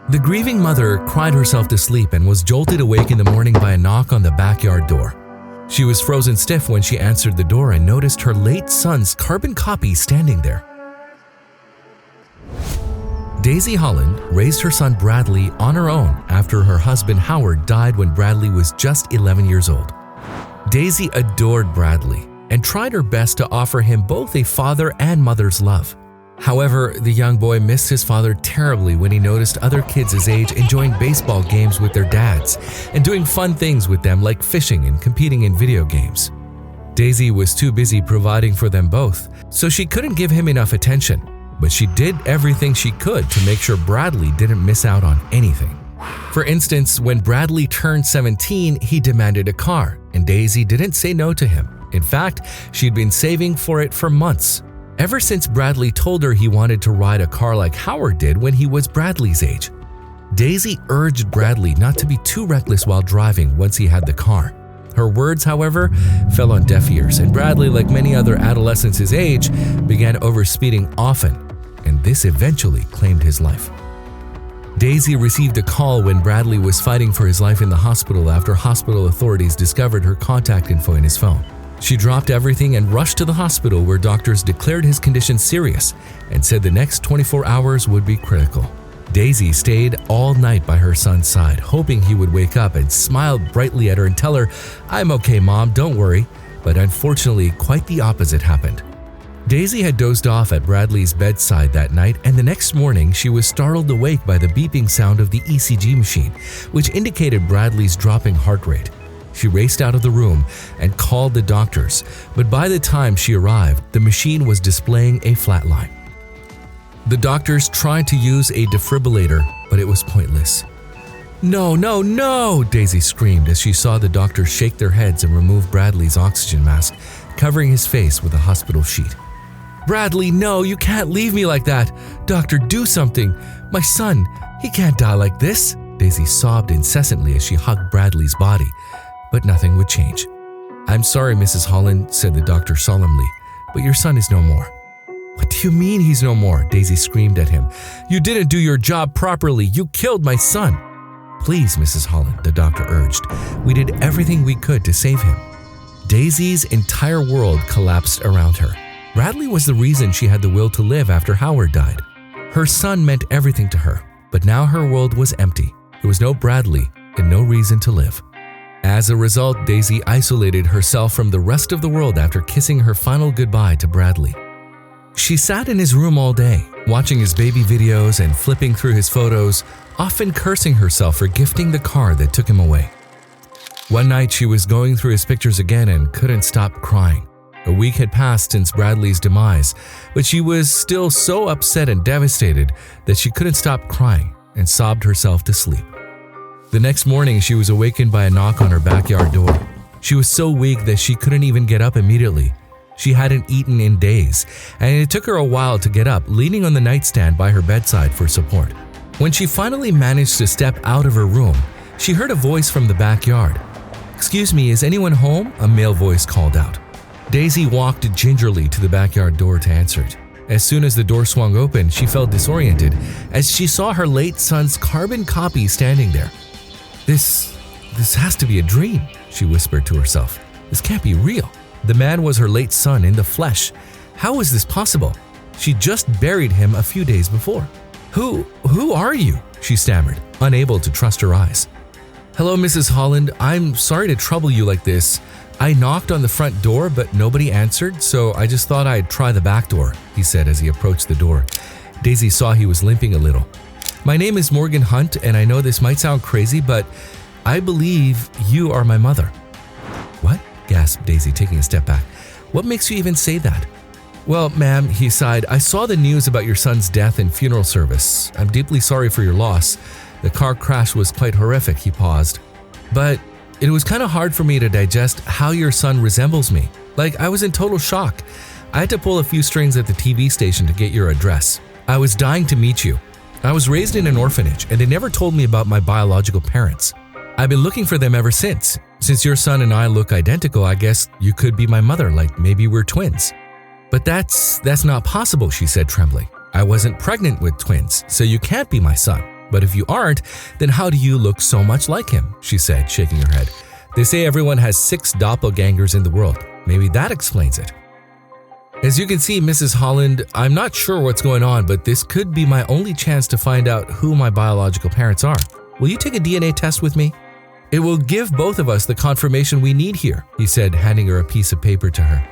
The grieving mother cried herself to sleep and was jolted awake in the morning by a knock on the backyard door. She was frozen stiff when she answered the door and noticed her late son's carbon copy standing there. Daisy Holland raised her son Bradley on her own after her husband Howard died when Bradley was just 11 years old. Daisy adored Bradley and tried her best to offer him both a father and mother's love. However, the young boy missed his father terribly when he noticed other kids his age enjoying baseball games with their dads and doing fun things with them like fishing and competing in video games. Daisy was too busy providing for them both, so she couldn't give him enough attention, but she did everything she could to make sure Bradley didn't miss out on anything. For instance, when Bradley turned 17, he demanded a car, and Daisy didn't say no to him. In fact, she'd been saving for it for months. Ever since Bradley told her he wanted to ride a car like Howard did when he was Bradley's age. Daisy urged Bradley not to be too reckless while driving once he had the car. Her words, however, fell on deaf ears, and Bradley, like many other adolescents his age, began overspeeding often, and this eventually claimed his life. Daisy received a call when Bradley was fighting for his life in the hospital after hospital authorities discovered her contact info in his phone. She dropped everything and rushed to the hospital where doctors declared his condition serious and said the next 24 hours would be critical. Daisy stayed all night by her son's side, hoping he would wake up and smile brightly at her and tell her, "I'm okay, Mom, don't worry." But unfortunately, quite the opposite happened. Daisy had dozed off at Bradley's bedside that night, and the next morning she was startled awake by the beeping sound of the ECG machine, which indicated Bradley's dropping heart rate. She raced out of the room and called the doctors, but by the time she arrived, the machine was displaying a flat line. The doctors tried to use a defibrillator, but it was pointless. "No, no, no!" Daisy screamed as she saw the doctors shake their heads and remove Bradley's oxygen mask, covering his face with a hospital sheet. "Bradley, no, you can't leave me like that! Doctor, do something! My son, he can't die like this!" Daisy sobbed incessantly as she hugged Bradley's body, but nothing would change. "I'm sorry, Mrs. Holland," said the doctor solemnly, "but your son is no more." "What do you mean he's no more?" Daisy screamed at him. "You didn't do your job properly. You killed my son." "Please, Mrs. Holland," the doctor urged. "We did everything we could to save him." Daisy's entire world collapsed around her. Bradley was the reason she had the will to live after Howard died. Her son meant everything to her, but now her world was empty. There was no Bradley and no reason to live. As a result, Daisy isolated herself from the rest of the world after kissing her final goodbye to Bradley. She sat in his room all day, watching his baby videos and flipping through his photos, often cursing herself for gifting the car that took him away. One night, she was going through his pictures again and couldn't stop crying. A week had passed since Bradley's demise, but she was still so upset and devastated that she couldn't stop crying and sobbed herself to sleep. The next morning, she was awakened by a knock on her backyard door. She was so weak that she couldn't even get up immediately. She hadn't eaten in days, and it took her a while to get up, leaning on the nightstand by her bedside for support. When she finally managed to step out of her room, she heard a voice from the backyard. "Excuse me, is anyone home?" a male voice called out. Daisy walked gingerly to the backyard door to answer it. As soon as the door swung open, she felt disoriented as she saw her late son's carbon copy standing there. This has to be a dream," she whispered to herself. "This can't be real." The man was her late son in the flesh. How is this possible? She just buried him a few days before. Who are you?" she stammered, unable to trust her eyes. "Hello, Mrs. Holland. I'm sorry to trouble you like this. I knocked on the front door, but nobody answered, so I just thought I'd try the back door," he said as he approached the door. Daisy saw he was limping a little. "My name is Morgan Hunt, and I know this might sound crazy, but I believe you are my mother." "What?" gasped Daisy, taking a step back. "What makes you even say that?" "Well, ma'am," he sighed, "I saw the news about your son's death and funeral service. I'm deeply sorry for your loss. The car crash was quite horrific," he paused. "But it was kind of hard for me to digest how your son resembles me. Like, I was in total shock. I had to pull a few strings at the TV station to get your address. I was dying to meet you. I was raised in an orphanage, and they never told me about my biological parents. I've been looking for them ever since. Since your son and I look identical, I guess you could be my mother, like maybe we're twins." "But that's not possible," she said, trembling. "I wasn't pregnant with twins, so you can't be my son." But if you aren't, then how do you look so much like him? She said, shaking her head. They say everyone has 6 doppelgangers in the world. Maybe that explains it. As you can see, Mrs. Holland, I'm not sure what's going on, but this could be my only chance to find out who my biological parents are. Will you take a DNA test with me? It will give both of us the confirmation we need here, he said, handing her a piece of paper to her.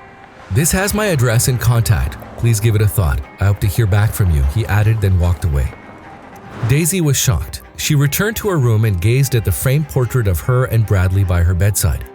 This has my address and contact. Please give it a thought. I hope to hear back from you, he added, then walked away. Daisy was shocked. She returned to her room and gazed at the framed portrait of her and Bradley by her bedside.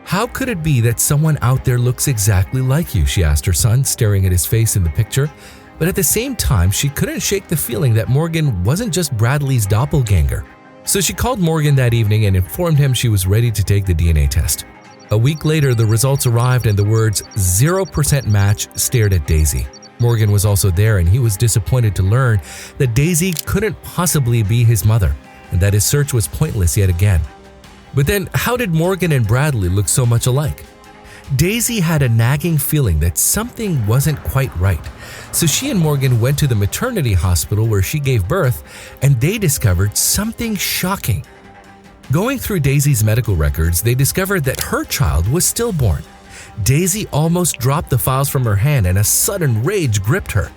How could it be that someone out there looks exactly like you, she asked her son, staring at his face in the picture. But at the same time, she couldn't shake the feeling that Morgan wasn't just Bradley's doppelganger. So she called Morgan that evening and informed him she was ready to take the DNA test. A week later, the results arrived and the words 0% match stared at Daisy. Morgan was also there and he was disappointed to learn that Daisy couldn't possibly be his mother and that his search was pointless yet again. But then, how did Morgan and Bradley look so much alike? Daisy had a nagging feeling that something wasn't quite right, so she and Morgan went to the maternity hospital where she gave birth, and they discovered something shocking. Going through Daisy's medical records, they discovered that her child was stillborn. Daisy almost dropped the files from her hand and a sudden rage gripped her.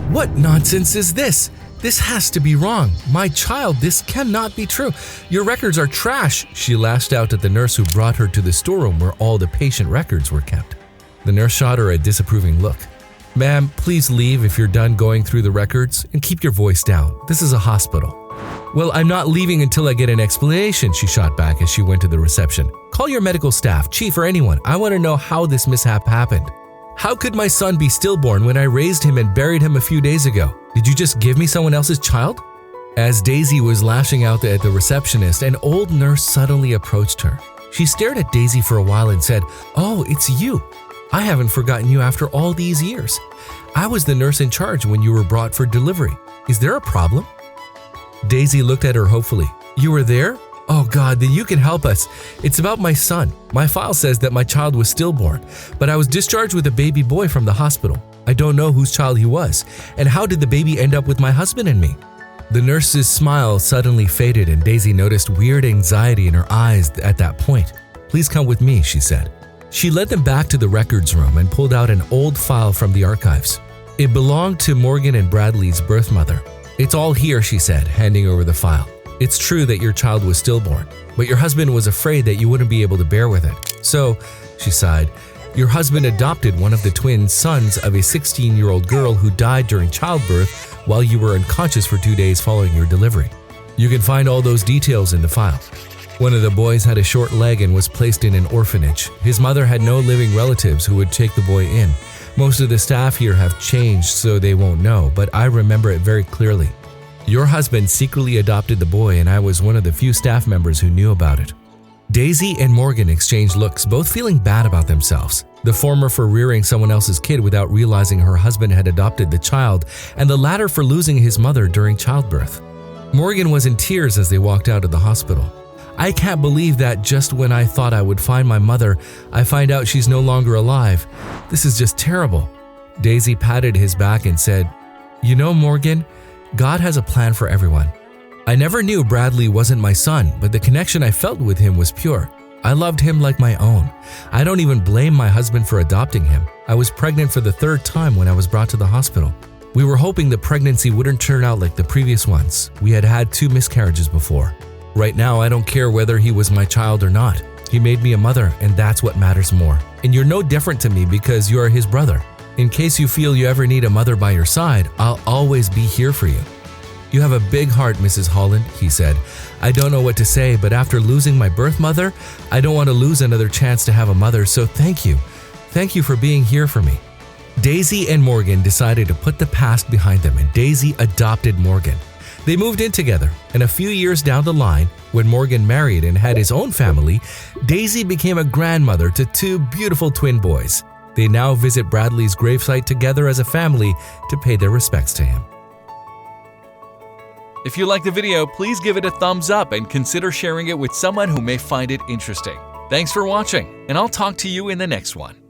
What nonsense is this? This has to be wrong. My child, this cannot be true. Your records are trash, she lashed out at the nurse who brought her to the storeroom where all the patient records were kept. The nurse shot her a disapproving look. Ma'am, please leave if you're done going through the records and keep your voice down. This is a hospital. Well, I'm not leaving until I get an explanation, she shot back as she went to the reception. Call your medical staff, chief or anyone. I want to know how this mishap happened. How could my son be stillborn when I raised him and buried him a few days ago? Did you just give me someone else's child? As Daisy was lashing out at the receptionist, an old nurse suddenly approached her. She stared at Daisy for a while and said, "Oh, it's you. I haven't forgotten you after all these years. I was the nurse in charge when you were brought for delivery. Is there a problem?" Daisy looked at her hopefully. "You were there? Oh God, then you can help us. It's about my son. My file says that my child was stillborn, but I was discharged with a baby boy from the hospital. I don't know whose child he was, and how did the baby end up with my husband and me?" The nurse's smile suddenly faded and Daisy noticed weird anxiety in her eyes at that point. "Please come with me," she said. She led them back to the records room and pulled out an old file from the archives. It belonged to Morgan and Bradley's birth mother. "It's all here," she said, handing over the file. "It's true that your child was stillborn, but your husband was afraid that you wouldn't be able to bear with it. So," she sighed, "your husband adopted one of the twin sons of a 16-year-old girl who died during childbirth while you were unconscious for 2 days following your delivery. You can find all those details in the file. One of the boys had a short leg and was placed in an orphanage. His mother had no living relatives who would take the boy in. Most of the staff here have changed, so they won't know, but I remember it very clearly. Your husband secretly adopted the boy, and I was one of the few staff members who knew about it." Daisy and Morgan exchanged looks, both feeling bad about themselves. The former for rearing someone else's kid without realizing her husband had adopted the child, and the latter for losing his mother during childbirth. Morgan was in tears as they walked out of the hospital. "I can't believe that just when I thought I would find my mother, I find out she's no longer alive. This is just terrible." Daisy patted his back and said, "You know, Morgan, God has a plan for everyone. I never knew Bradley wasn't my son, but the connection I felt with him was pure. I loved him like my own. I don't even blame my husband for adopting him. I was pregnant for the 3rd time when I was brought to the hospital. We were hoping the pregnancy wouldn't turn out like the previous ones. We had had 2 miscarriages before. Right now, I don't care whether he was my child or not. He made me a mother, and that's what matters more. And you're no different to me because you are his brother. In case you feel you ever need a mother by your side, I'll always be here for you." "You have a big heart, Mrs. Holland," he said. "I don't know what to say, but after losing my birth mother, I don't want to lose another chance to have a mother, so thank you. Thank you for being here for me." Daisy and Morgan decided to put the past behind them, and Daisy adopted Morgan. They moved in together, and a few years down the line, when Morgan married and had his own family, Daisy became a grandmother to 2 beautiful twin boys. They now visit Bradley's gravesite together as a family to pay their respects to him. If you like the video, please give it a thumbs up and consider sharing it with someone who may find it interesting. Thanks for watching, and I'll talk to you in the next one.